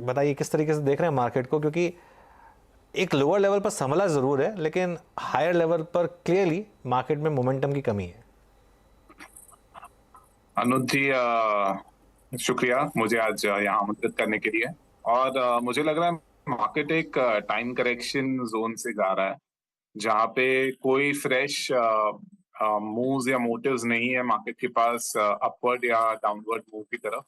बताइए किस तरीके से देख रहे हैं मार्केट को, क्योंकि एक लोअर लेवल पर संभला ज़रूर है लेकिन हायर लेवल पर क्लियरली मार्केट में मोमेंटम की कमी है। अनुज जी, शुक्रिया मुझे आज यहाँ आमंत्रित करने के लिए। और मुझे लग रहा है मार्केट एक टाइम करेक्शन जोन से जा रहा है, जहाँ पे कोई फ्रेश मूव्स या मोटिव्स नहीं है मार्केट के पास अपवर्ड या डाउनवर्ड मूव की तरफ।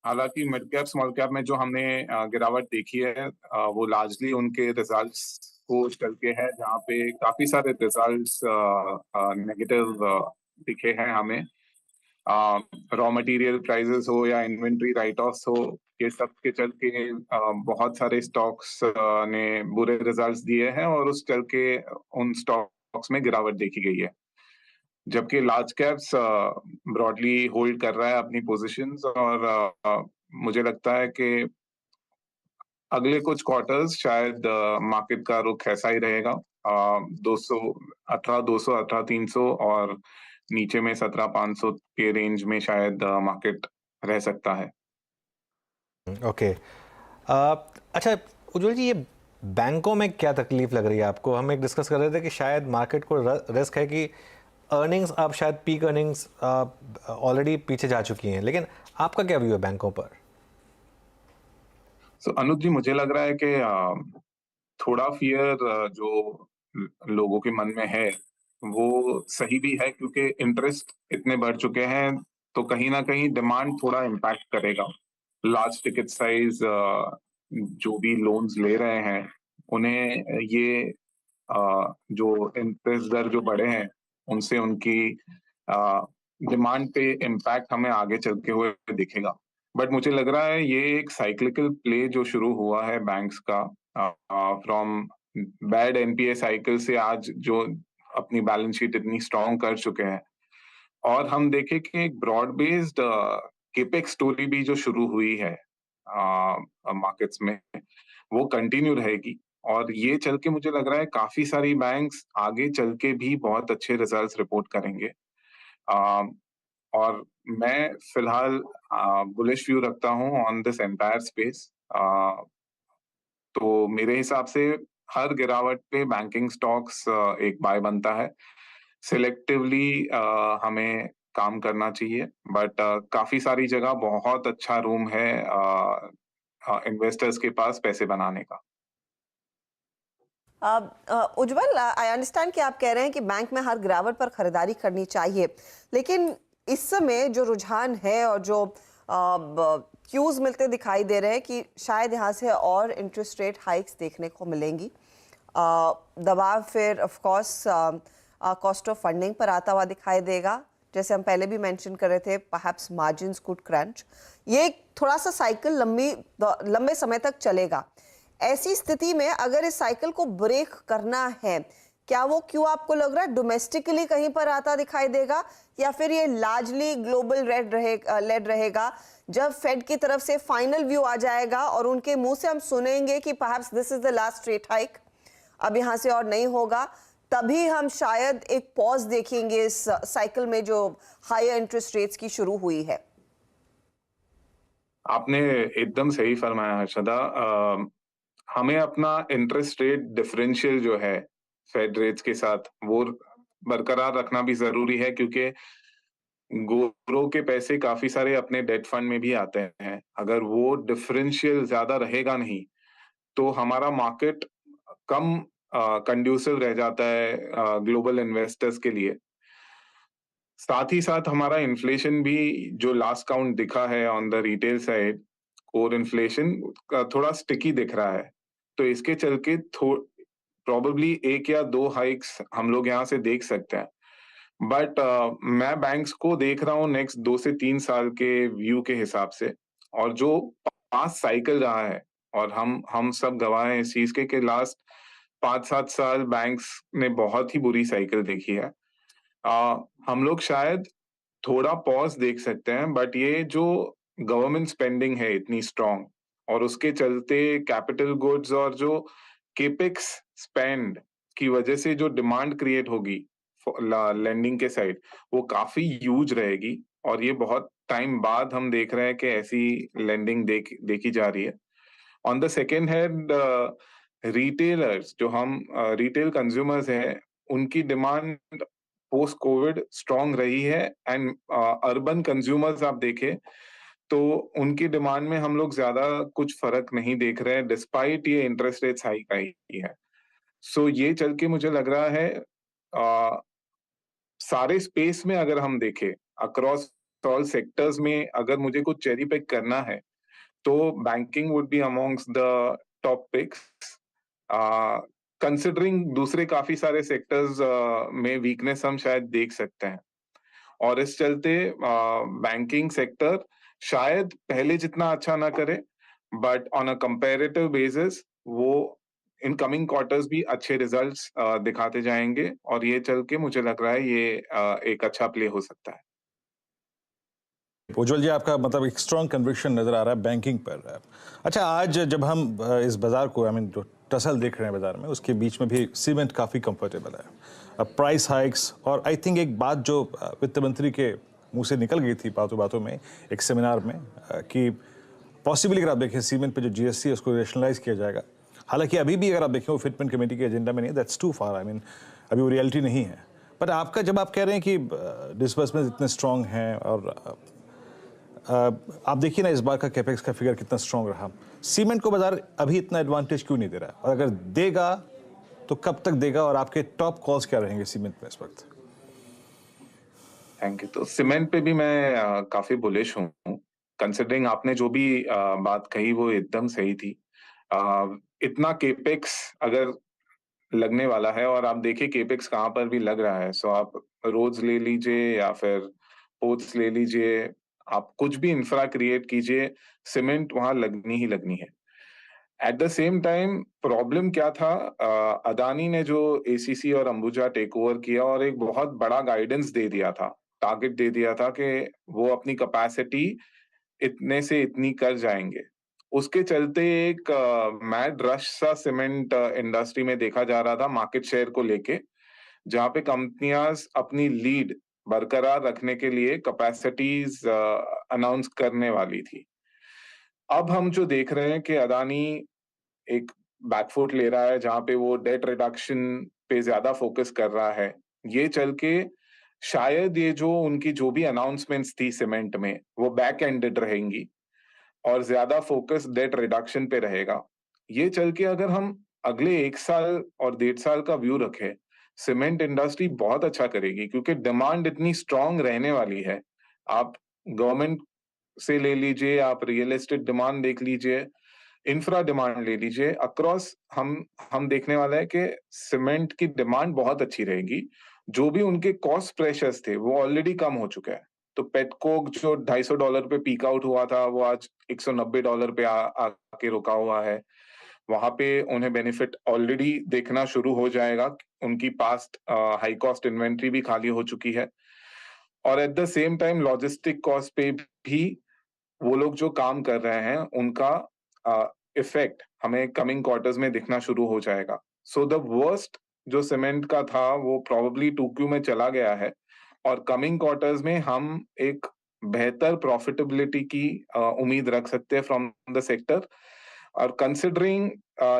हालांकि मिड कैप स्मॉल कैप में जो हमने गिरावट देखी है, वो लार्जली उनके रिजल्ट्स को चल के है, जहाँ पे काफी सारे रिजल्ट्स नेगेटिव दिखे हैं हमें। रॉ मटेरियल प्राइसेस हो या इन्वेंट्री राइट ऑफ्स हो, ये सब के चल के बहुत सारे स्टॉक्स ने बुरे रिजल्ट्स दिए हैं और उस चल के उन स्टॉक्स में गिरावट देखी गई है। जबकि लार्ज कैप्स ब्रॉडली होल्ड कर रहा है अपनी पोजीशंस, और मुझे लगता है कि अगले कुछ क्वार्टर्स शायद मार्केट का रुख ऐसा ही रहेगा। 218, 200, 18, 300 और नीचे में 17, 500 के रेंज में शायद मार्केट रह सकता है। ओके। अच्छा उज्जवल जी, ये बैंकों में क्या तकलीफ लग रही है आपको? हम एक डिस्कस कर रहे थे कि शायद मार्केट को रिस्क है कि अर्निंग्स, अब शायद पीक अर्निंग्स ऑलरेडी पीछे जा चुकी हैं, लेकिन आपका क्या व्यू है बैंकों पर? अनुज जी, मुझे लग रहा है कि थोड़ा फियर जो लोगों के मन में है वो सही भी है, क्योंकि इंटरेस्ट इतने बढ़ चुके हैं, तो कहीं ना कहीं डिमांड थोड़ा इम्पैक्ट करेगा। लार्ज टिकट साइज जो भी लोन्स ले रहे हैं, उन्हें ये जो इंटरेस्ट दर जो बढ़े हैं, उनसे उनकी डिमांड पे इम्पैक्ट हमें आगे चल के हुए दिखेगा। बट मुझे लग रहा है ये एक साइक्लिकल प्ले जो शुरू हुआ है बैंक्स का, फ्रॉम बैड एनपीए साइकिल से आज जो अपनी बैलेंस शीट इतनी स्ट्रांग कर चुके हैं, और हम देखें कि एक ब्रॉड बेस्ड केपेक्स स्टोरी भी जो शुरू हुई है मार्केट्स में, वो कंटिन्यू रहेगी। और ये चल के मुझे लग रहा है काफी सारी बैंक्स आगे चल के भी बहुत अच्छे रिजल्ट्स रिपोर्ट करेंगे। अ, और मैं फिलहाल बुलिश व्यू रखता हूँ ऑन दिस एंटायर स्पेस। तो मेरे हिसाब से हर गिरावट पे बैंकिंग स्टॉक्स एक बाय बनता है। सिलेक्टिवली हमें काम करना चाहिए, बट काफी सारी जगह बहुत अच्छा रूम है इन्वेस्टर्स के पास पैसे बनाने का। उज्जवल, आई अंडरस्टैंड कि आप कह रहे हैं कि बैंक में हर गिरावट पर खरीदारी करनी चाहिए, लेकिन इस समय जो रुझान है और जो क्यूज मिलते दिखाई दे रहे हैं कि शायद यहाँ से और इंटरेस्ट रेट हाइक्स देखने को मिलेंगी। दबाव फिर of course cost of funding पर आता हुआ दिखाई देगा, जैसे हम पहले भी मेंशन कर रहे थे, परहैप्स मार्जिन्स कुड क्रंच। ये थोड़ा सा साइकिल लंबे समय तक चलेगा। ऐसी स्थिति में अगर इस साइकिल को ब्रेक करना है, क्या वो क्यों आपको लग रहा है डोमेस्टिकली कहीं पर आता दिखाई देगा, या फिर ये लार्जली ग्लोबल लेड रहेगा? जब फेड की तरफ से फाइनल व्यू आ जाएगा और उनके मुंह से हम सुनेंगे कि perhaps this is the last rate hike, अब यहां से और नहीं होगा, तभी हम शायद एक पॉज देखेंगे इस साइकिल में जो हायर इंटरेस्ट रेट्स की शुरू हुई है। आपने एकदम सही फरमाया हर्षदा। हमें अपना इंटरेस्ट रेट डिफरेंशियल जो है फेड रेट्स के साथ, वो बरकरार रखना भी जरूरी है, क्योंकि गोरों के पैसे काफी सारे अपने डेट फंड में भी आते हैं। अगर वो डिफरेंशियल ज्यादा रहेगा नहीं, तो हमारा मार्केट कम कंड्यूसिव रह जाता है ग्लोबल इन्वेस्टर्स के लिए। साथ ही साथ हमारा इन्फ्लेशन भी जो लास्ट काउंट दिखा है on the retail side, core inflation थोड़ा स्टिकी दिख रहा है। तो इसके चल के प्रोबेबली एक या दो हाइक्स हम लोग यहाँ से देख सकते हैं। बट मैं बैंक्स को देख रहा हूँ नेक्स्ट 2 से 3 साल के व्यू के हिसाब से, और जो पास्ट साइकिल रहा है, और हम सब गवाह हैं इस चीज के कि लास्ट 5-7 साल बैंक्स ने बहुत ही बुरी साइकिल देखी है। हम लोग शायद थोड़ा पॉज देख सकते हैं, बट ये जो गवर्नमेंट स्पेंडिंग है इतनी स्ट्रांग, और उसके चलते कैपिटल गुड्स और जो केपेक्स स्पेंड की वजह से जो डिमांड क्रिएट होगी लेंडिंग के साइड, वो काफी ह्यूज रहेगी। और ये बहुत टाइम बाद हम देख रहे हैं कि ऐसी लेंडिंग देखी जा रही है। On the second hand retailers जो हम रिटेल कंज्यूमर्स हैं, उनकी डिमांड पोस्ट कोविड स्ट्रांग रही है एंड अर्बन कंज्यूमर्स आप देखें तो उनकी डिमांड में हम लोग ज्यादा कुछ फर्क नहीं देख रहे हैं डिस्पाइट ये इंटरेस्ट रेट्स हाइक आई है। सो ये चल के मुझे लग रहा है सारे स्पेस में अगर हम देखें अक्रॉस ऑल सेक्टर्स में अगर मुझे कुछ चेरी पिक करना है तो banking would be amongst the top picks. Considering दूसरे काफी सारे सेक्टर्स में वीकनेस हम शायद देख सकते हैं और इस चलते बैंकिंग सेक्टर शायद पहले जितना अच्छा ना करे but on a comparative basis वो इन कमिंग क्वार्टर्स भी अच्छे रिजल्ट्स दिखाते जाएंगे और ये चल के मुझे लग रहा है ये एक अच्छा प्ले हो सकता है। उज्जवल जी, आपका मतलब एक स्ट्रॉन्ग कन्विक्शन नजर आ रहा है बैंकिंग पर। अच्छा, आज जब हम इस बाजार को जो टसल देख रहे हैं बाजार में, उसके बीच में भी सीमेंट काफ़ी कंफर्टेबल है। अब प्राइस हाइक्स और आई थिंक एक बात जो वित्त मंत्री के मुंह से निकल गई थी बातों बातों में एक सेमिनार में कि पॉसिबली अगर आप देखें सीमेंट पे जो जीएसटी है उसको रेशनलाइज किया जाएगा। हालांकि अभी भी अगर आप देखें वो फिटमेंट कमेटी के एजेंडा में नहीं, दैट्स टू फार, अभी वो रियलिटी नहीं है। बट आपका जब आप कह रहे हैं कि डिस्बर्समेंट इतने स्ट्रॉन्ग हैं और आप देखिए ना इस बार का कैपेक्स का फिगर कितना स्ट्रॉन्ग रहा, सीमेंट को बाजार अभी इतना एडवांटेज क्यों नहीं दे रहा है? और अगर देगा तो कब तक देगा और आपके टॉप कॉल्स क्या रहेंगे सीमेंट में इस वक्त? Thank you. तो सीमेंट पे भी मैं काफी बुलिश हूँ कंसिडरिंग आपने जो भी बात कही वो एकदम सही थी। इतना केपेक्स अगर लगने वाला है और आप देखिए केपेक्स कहाँ पर भी लग रहा है, सो आप रोड्स ले लीजिए या फिर पोर्ट्स ले लीजिए, आप कुछ भी इंफ्रा क्रिएट कीजिए, सीमेंट वहां लगनी ही लगनी है। At the same time problem क्या था, अदानी ने जो एसीसी और अंबुजा टेक ओवर किया और एक बहुत बड़ा गाइडेंस दे दिया था, टारगेट दे दिया था कि वो अपनी कैपेसिटी इतने से इतनी कर जाएंगे। उसके चलते एक मैड रश सा सीमेंट इंडस्ट्री में देखा जा रहा था मार्केट शेयर को लेके, जहां पे कंपनियां अपनी लीड बरकरार रखने के लिए कैपेसिटीज अनाउंस करने वाली थी। अब हम जो देख रहे हैं कि अदानी एक बैकफुट ले रहा है जहां पे वो डेट रिडक्शन पे ज्यादा फोकस कर रहा है। ये चल के शायद ये जो उनकी जो भी अनाउंसमेंट्स थी सीमेंट में वो बैक एंडेड रहेंगी और ज्यादा फोकस डेट रिडक्शन पे रहेगा। ये चल के अगर हम अगले 1 साल और 1.5 साल का व्यू रखें, सीमेंट इंडस्ट्री बहुत अच्छा करेगी क्योंकि डिमांड इतनी स्ट्रांग रहने वाली है। आप गवर्नमेंट से ले लीजिए, आप रियल एस्टेट डिमांड देख लीजिए, इंफ्रा डिमांड ले लीजिए, अक्रॉस हम देखने वाला है कि सीमेंट की डिमांड बहुत अच्छी रहेगी। जो भी उनके कॉस्ट प्रेशर्स थे वो ऑलरेडी कम हो चुका है। तो पेटकोक जो $250 पे पीक आउट हुआ था वो आज $190 पे आके रुका हुआ है। वहां पे उन्हें बेनिफिट ऑलरेडी देखना शुरू हो जाएगा, उनकी पास्ट हाई कॉस्ट इन्वेंट्री भी खाली हो चुकी है और at the same time logistic cost पे भी वो लोग जो काम कर रहे हैं उनका इफेक्ट हमें कमिंग क्वार्टर्स में दिखना शुरू हो जाएगा। सो द वर्स्ट जो सीमेंट का था वो प्रोबेबली 2Q में चला गया है और कमिंग क्वार्टर्स में हम एक बेहतर प्रॉफिटेबिलिटी की उम्मीद रख सकते हैं फ्रॉम द सेक्टर। और कंसिडरिंग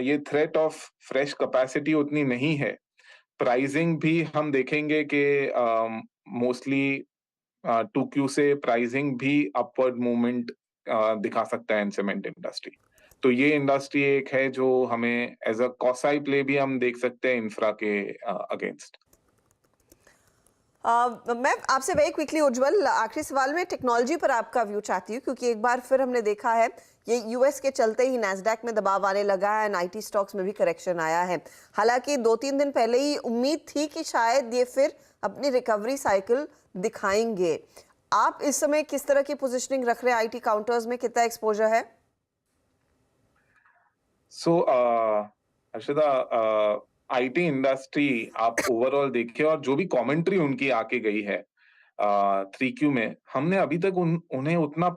ये थ्रेट ऑफ फ्रेश कैपेसिटी उतनी नहीं है, प्राइसिंग भी हम देखेंगे कि मोस्टली 2Q से प्राइसिंग भी अपवर्ड मूवमेंट दिखा सकता है इन सीमेंट इंडस्ट्री। तो ये इंडस्ट्री एक है जो हमें एज अ कॉसाई प्ले भी हम देख सकते हैं इंफ्रा के अगेंस्ट। मैं आपसे वेरी क्विकली उज्जवल आखिरी सवाल में टेक्नोलॉजी पर आपका व्यू चाहती हूँ, क्योंकि एक बार फिर हमने देखा है ये यूएस के चलते ही नैस्डैक में दबाव आने लगा है, आईटी स्टॉक्स में भी करेक्शन आया है। हालांकि 2-3 दिन पहले ही उम्मीद थी कि शायद ये फिर अपनी रिकवरी साइकिल दिखाएंगे। आप इस समय किस तरह की पोजिशनिंग रख रहे हैं? आईटी काउंटर्स में कितना एक्सपोजर है? सो हर्षदा, आईटी इंडस्ट्री आप ओवरऑल देखिए और जो भी कमेंट्री उनकी आके गई है 3Q में, हमने अभी तक उन्हें उतना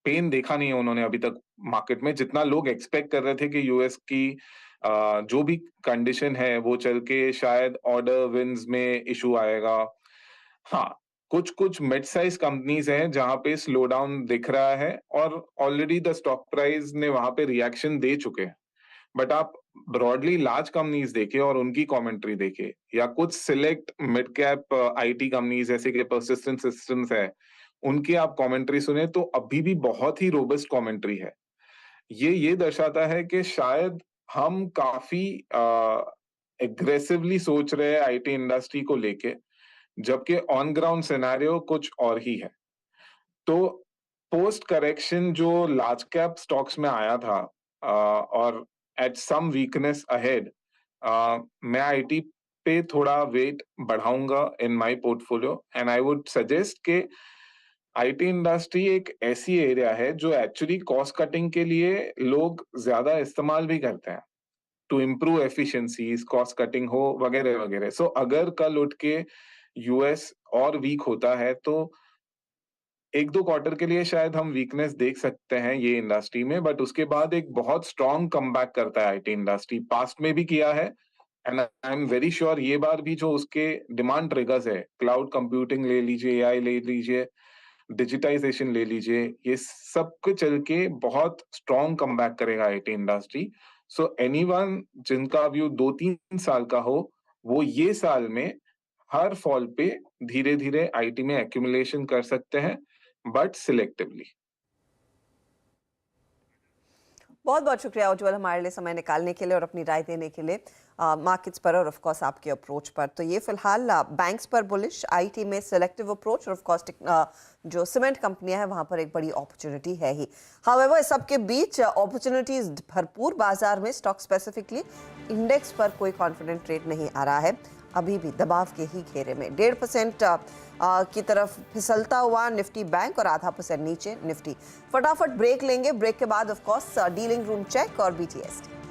पेन देखा नहीं है उन्होंने अभी तक मार्केट में, जितना लोग एक्सपेक्ट कर रहे थे कि यूएस की जो भी कंडीशन है वो चल के शायद ऑर्डर विन्स में इशू आएगा। हाँ, कुछ कुछ मिड साइज कंपनीज हैं जहां पे स्लो डाउन दिख रहा है और ऑलरेडी द स्टॉक प्राइस ने वहां पे रिएक्शन दे चुके हैं। बट आप ब्रॉडली लार्ज कंपनीज देखे और उनकी कमेंट्री देखे, या कुछ select mid cap IT companies जैसे कि परसिस्टेंट सिस्टम्स है, उनकी आप कमेंट्री सुने तो अभी भी बहुत ही रोबस्ट कमेंट्री है। ये दर्शाता है कि शायद हम काफी एग्रेसिवली सोच रहे हैं आईटी इंडस्ट्री को लेके, जबकि ऑन ग्राउंड सिनेरियो कुछ और ही है। तो पोस्ट करेक्शन जो लार्ज कैप स्टॉक्स में आया था और एट सम वीकनेस अहेड, मैं आईटी पे थोड़ा वेट बढ़ाऊंगा in my portfolio, and I would suggest के आईटी इंडस्ट्री एक ऐसी एरिया है जो एक्चुअली कॉस्ट कटिंग के लिए लोग ज्यादा इस्तेमाल भी करते हैं, to improve efficiencies, cost cutting हो वगैरह वगैरह। सो अगर कल उठ के यूएस और वीक होता है तो एक दो क्वार्टर के लिए शायद हम वीकनेस देख सकते हैं ये इंडस्ट्री में, बट उसके बाद एक बहुत स्ट्रॉन्ग कमबैक करता है आईटी इंडस्ट्री। पास्ट में भी किया है, and I am very sure ये बार भी जो उसके डिमांड ट्रिगर्स है, क्लाउड कंप्यूटिंग ले लीजिए, एआई ले लीजिए, डिजिटाइजेशन ले लीजिए, ये सब के चल के बहुत स्ट्रॉन्ग कमबैक करेगा आईटी इंडस्ट्री। सो एनीवन जिनका व्यू 2-3 साल का हो, वो ये साल में हर फॉल पे धीरे धीरे आईटी में एक्यूमुलेशन कर सकते हैं, बट सिलेक्टिवली। बहुत बहुत शुक्रिया उज्जवल, हमारे लिए समय निकालने के लिए और अपनी राय देने के लिए मार्केट्स पर और ऑफ कोर्स आपके अप्रोच पर। तो ये फिलहाल बैंक्स पर बुलिश, आईटी में सिलेक्टिव अप्रोच, और ऑफ कोर्स जो सीमेंट कंपनियां हैं वहां पर एक बड़ी अपॉर्चुनिटी है ही। हाउएवर इस सब के बीच अपॉर्चुनिटीज भरपूर बाजार में, स्टॉक स्पेसिफिकली इंडेक्स पर कोई कॉन्फिडेंट ट्रेड नहीं आ रहा है, अभी भी दबाव के ही घेरे में। 1.5% की तरफ फिसलता हुआ निफ्टी बैंक और 0.5% नीचे निफ्टी। फटाफट ब्रेक लेंगे, ब्रेक के बाद of course dealing room check और बीटीएसटी।